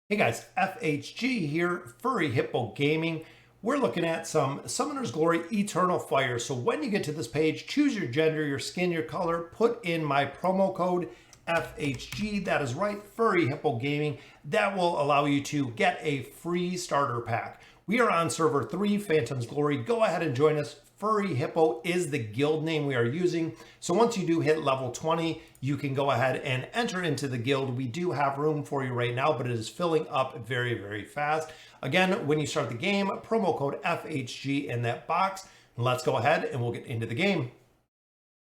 Hey guys, FHG here, Furry Hippo Gaming. We're looking at some Summoner's Glory Eternal Fire. So when you get to this page, choose your gender, your skin, your color, put in my promo code FHG. That is right, Furry Hippo Gaming. That will allow you to get a free starter pack. We are on server 3, Phantom's Glory. Go ahead and join us. Furry Hippo is the guild name we are using. So once you do hit level 20, you can go ahead and enter into the guild. We do have room for you right now, but it is filling up very, very fast. Again, when you start the game, promo code FHG in that box. Let's go ahead and we'll get into the game.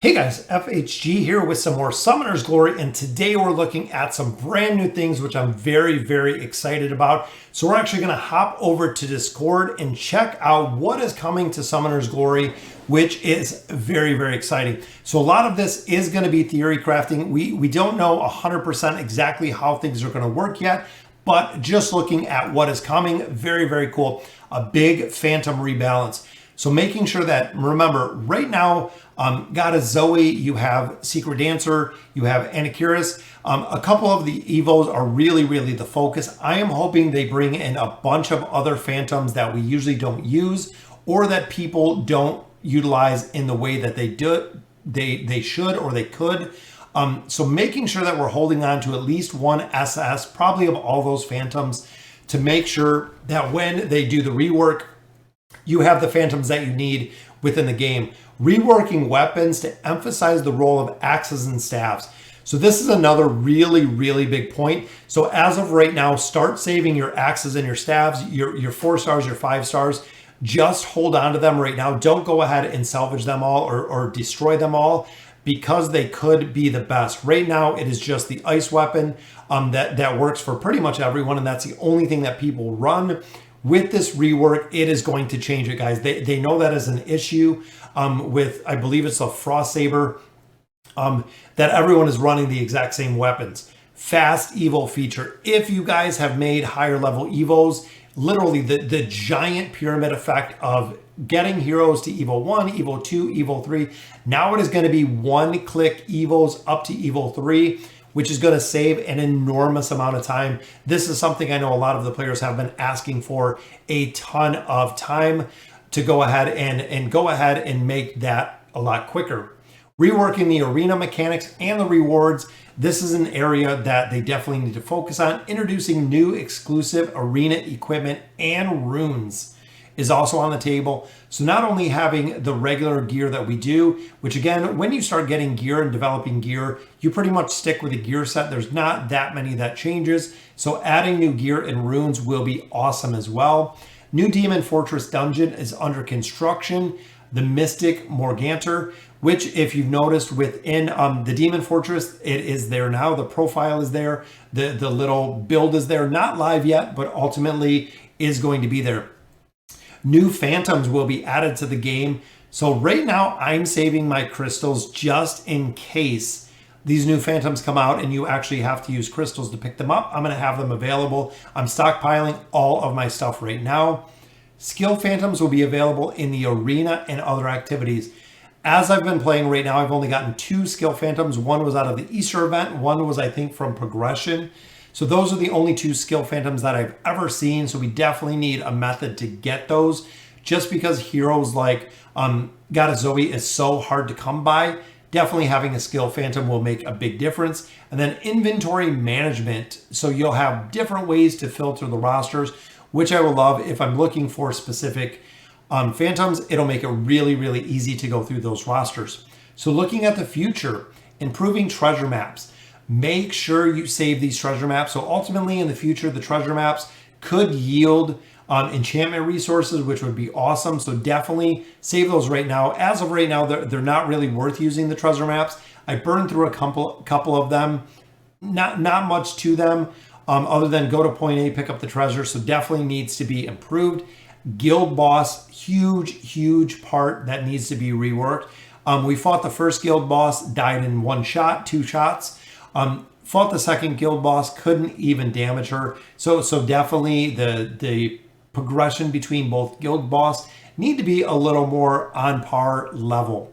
Hey guys, FHG here with some more Summoner's Glory, and today we're looking at some brand new things which I'm very, very excited about. So we're actually going to hop over to Discord and check out what is coming to Summoner's Glory, which is very, very exciting. So a lot of this is going to be theory crafting. We don't know 100% exactly how things are going to work yet, but just looking at what is coming, very, very cool. A big Phantom rebalance. So making sure that, remember, right now, Goddess Zoe, you have Secret Dancer, you have Anakiris. A couple of the Evos are really, really the focus. I am hoping they bring in a bunch of other Phantoms that we usually don't use or that people don't utilize in the way that they should or they could. So making sure that we're holding on to at least one SS, probably of all those Phantoms, to make sure that when they do the rework, you have the Phantoms that you need within the game. Reworking weapons to emphasize the role of axes and staffs. So this is another really, really big point. So as of right now, start saving your axes and your staffs, your 4 stars, your 5 stars. Just hold on to them right now. Don't go ahead and salvage them all or destroy them all, because they could be the best. Right now, it is just the ice weapon that works for pretty much everyone, and that's the only thing that people run. With this rework, it is going to change it, guys. They know that is an issue with, I believe it's a Frost Saber, that everyone is running the exact same weapons. Fast Evo feature. If you guys have made higher level Evos, literally the giant pyramid effect of getting heroes to Evo 1, Evo 2, Evo 3. Now it is going to be one-click Evos up to Evo 3, which is going to save an enormous amount of time. This is something I know a lot of the players have been asking for a ton of time, to go ahead and make that a lot quicker. Reworking the arena mechanics and the rewards. This is an area that they definitely need to focus on. Introducing new exclusive arena equipment and runes is also on the table. So not only having the regular gear that we do, which again, when you start getting gear and developing gear, you pretty much stick with the gear set. There's not that many that changes. So adding new gear and runes will be awesome as well. New Demon Fortress dungeon is under construction. The Mystic Morgantor, which if you've noticed within the Demon Fortress, it is there now. The profile is there. The little build is there. Not live yet, but ultimately is going to be there. New Phantoms will be added to the game. So right now I'm saving my crystals just in case these new Phantoms come out and you actually have to use crystals to pick them up. I'm going to have them available. I'm stockpiling all of my stuff right now. Skill Phantoms will be available in the arena and other activities. As I've been playing right now, I've only gotten 2 Skill Phantoms. One was out of the Easter event. One was, I think, from Progression. So those are the only 2 Skill Phantoms that I've ever seen. So we definitely need a method to get those, just because heroes like Goddess Zoe is so hard to come by. Definitely having a Skill Phantom will make a big difference. And then inventory management. So you'll have different ways to filter the rosters, which I will love. If I'm looking for specific Phantoms, it'll make it really, really easy to go through those rosters. So looking at the future, improving treasure maps. Make sure you save these treasure maps. So ultimately in the future, the treasure maps could yield enchantment resources, which would be awesome. So definitely save those right now. As of right now, they're not really worth using, the treasure maps. I burned through a couple of them. Not much to them other than go to point A, pick up the treasure. So definitely needs to be improved. Guild boss, huge part that needs to be reworked. We fought the first guild boss, died in 1 shot, 2 shots. Fought the second guild boss, couldn't even damage her. So definitely the progression between both guild boss need to be a little more on par level.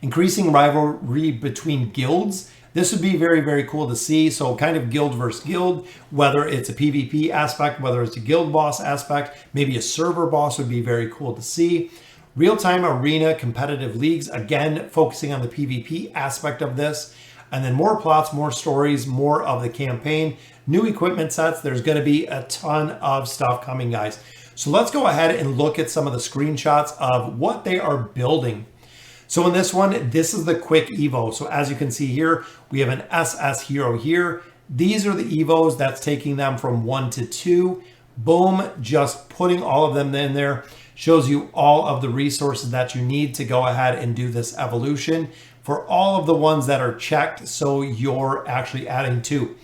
Increasing rivalry between guilds. This would be very, very cool to see. So kind of guild versus guild, whether it's a PvP aspect, whether it's a guild boss aspect, maybe a server boss would be very cool to see. Real-time arena competitive leagues, again, focusing on the PvP aspect of this. And then more plots, more stories, more of the campaign, new equipment sets. There's going to be a ton of stuff coming, guys. So let's go ahead and look at some of the screenshots of what they are building. So in this one, this is the quick Evo. So as you can see here, we have an SS hero here. These are the Evos. That's taking them from 1 to 2. Boom, just putting all of them in there. Shows you all of the resources that you need to go ahead and do this evolution for all of the ones that are checked. So you're actually adding 2.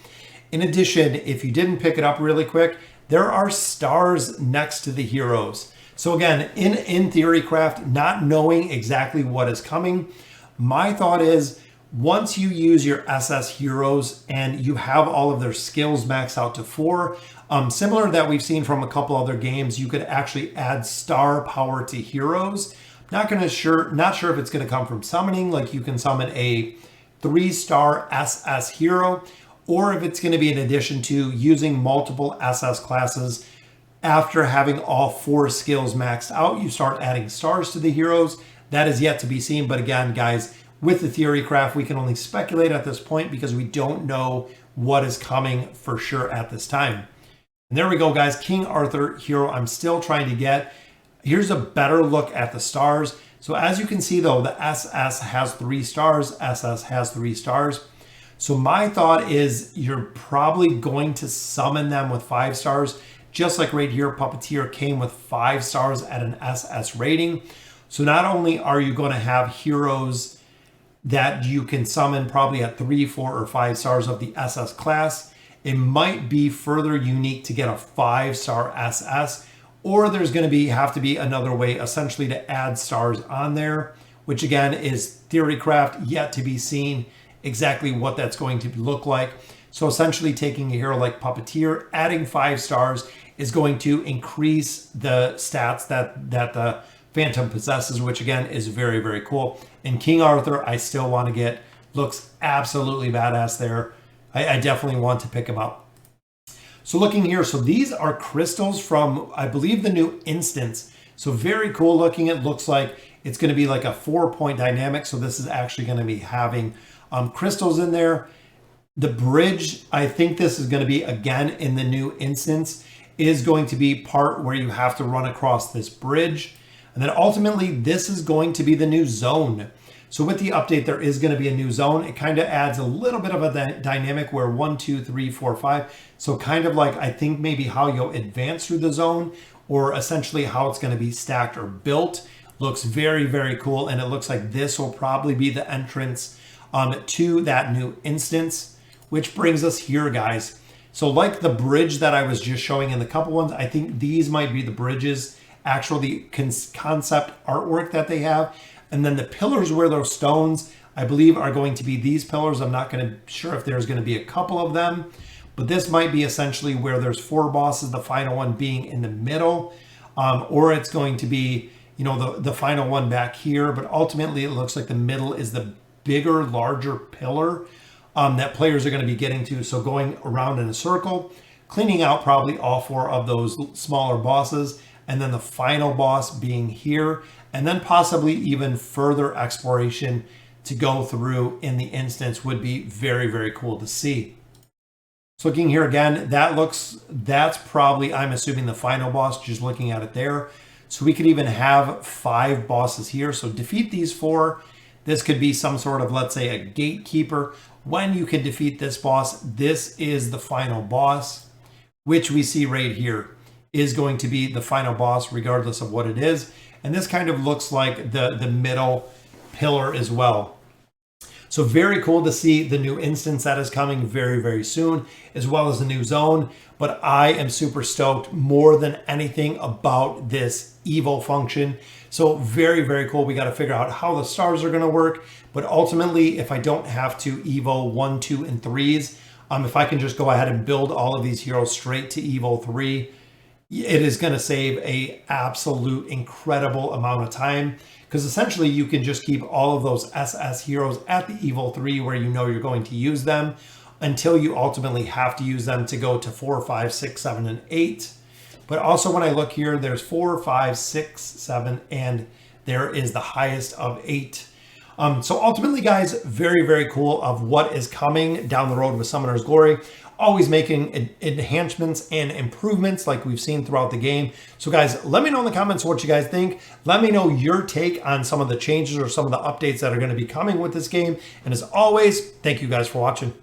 In addition, if you didn't pick it up really quick, there are stars next to the heroes. So again, in Theorycraft, not knowing exactly what is coming, my thought is once you use your SS heroes and you have all of their skills maxed out to 4, similar that we've seen from a couple other games, you could actually add star power to heroes. Not sure if it's going to come from summoning, like you can summon a 3-star SS hero, or if it's going to be in addition to using multiple SS classes. After having all 4 skills maxed out, you start adding stars to the heroes. That is yet to be seen. But again, guys, with the Theorycraft, we can only speculate at this point because we don't know what is coming for sure at this time. And there we go, guys. King Arthur hero I'm still trying to get. Here's a better look at the stars. So as you can see, though, the SS has 3 stars. SS has 3 stars. So my thought is you're probably going to summon them with 5 stars. Just like right here, Puppeteer came with 5 stars at an SS rating. So not only are you going to have heroes that you can summon probably at 3, 4, or 5 stars of the SS class, it might be further unique to get a 5-star SS, or there's going to have to be another way essentially to add stars on there, which again is Theorycraft, yet to be seen exactly what that's going to look like. So essentially taking a hero like Puppeteer, adding 5 stars is going to increase the stats that the Phantom possesses, which again is very, very cool. And King Arthur, I still want to get. Looks absolutely badass there. I definitely want to pick him up. So looking here, so these are crystals from, I believe, the new instance. So very cool looking. It looks like it's going to be like a 4-point dynamic. So this is actually going to be having crystals in there. The bridge, I think this is going to be, again, in the new instance, is going to be part where you have to run across this bridge. And then ultimately, this is going to be the new zone. So with the update, there is going to be a new zone. It kind of adds a little bit of a dynamic where 1, 2, 3, 4, 5. So kind of like, I think maybe how you'll advance through the zone, or essentially how it's going to be stacked or built. Looks very, very cool. And it looks like this will probably be the entrance to that new instance, which brings us here, guys. So like the bridge that I was just showing in the couple ones, I think these might be the bridges, actually concept artwork that they have. And then the pillars where those stones, I believe, are going to be these pillars. I'm not sure if there's going to be a couple of them, but this might be essentially where there's 4 bosses, the final one being in the middle, or it's going to be, you know, the final one back here. But ultimately, it looks like the middle is the bigger, larger pillar that players are going to be getting to. So going around in a circle, cleaning out probably all 4 of those smaller bosses, and then the final boss being here, and then possibly even further exploration to go through in the instance would be very, very cool to see. So looking here again, that's probably, I'm assuming, the final boss, just looking at it there. So we could even have 5 bosses here. So defeat these 4. This could be some sort of, let's say, a gatekeeper. When you can defeat this boss, this is the final boss, which we see right here is going to be the final boss regardless of what it is. And this kind of looks like the middle pillar as well. So very cool to see the new instance that is coming very, very soon, as well as the new zone. But I am super stoked more than anything about this Evo function. So very, very cool. We got to figure out how the stars are going to work. But ultimately, if I don't have to Evo 1, 2, and 3s, if I can just go ahead and build all of these heroes straight to Evo 3, it is going to save a absolute incredible amount of time, because essentially you can just keep all of those SS heroes at the Evo 3 where you know you're going to use them until you ultimately have to use them to go to 4, 5, 6, 7, and 8. But also when I look here, there's 4, 5, 6, 7, and there is the highest of 8. So ultimately, guys, very, very cool of what is coming down the road with Summoner's Glory. Always making enhancements and improvements like we've seen throughout the game. So guys, let me know in the comments what you guys think. Let me know your take on some of the changes or some of the updates that are going to be coming with this game. And as always, thank you guys for watching.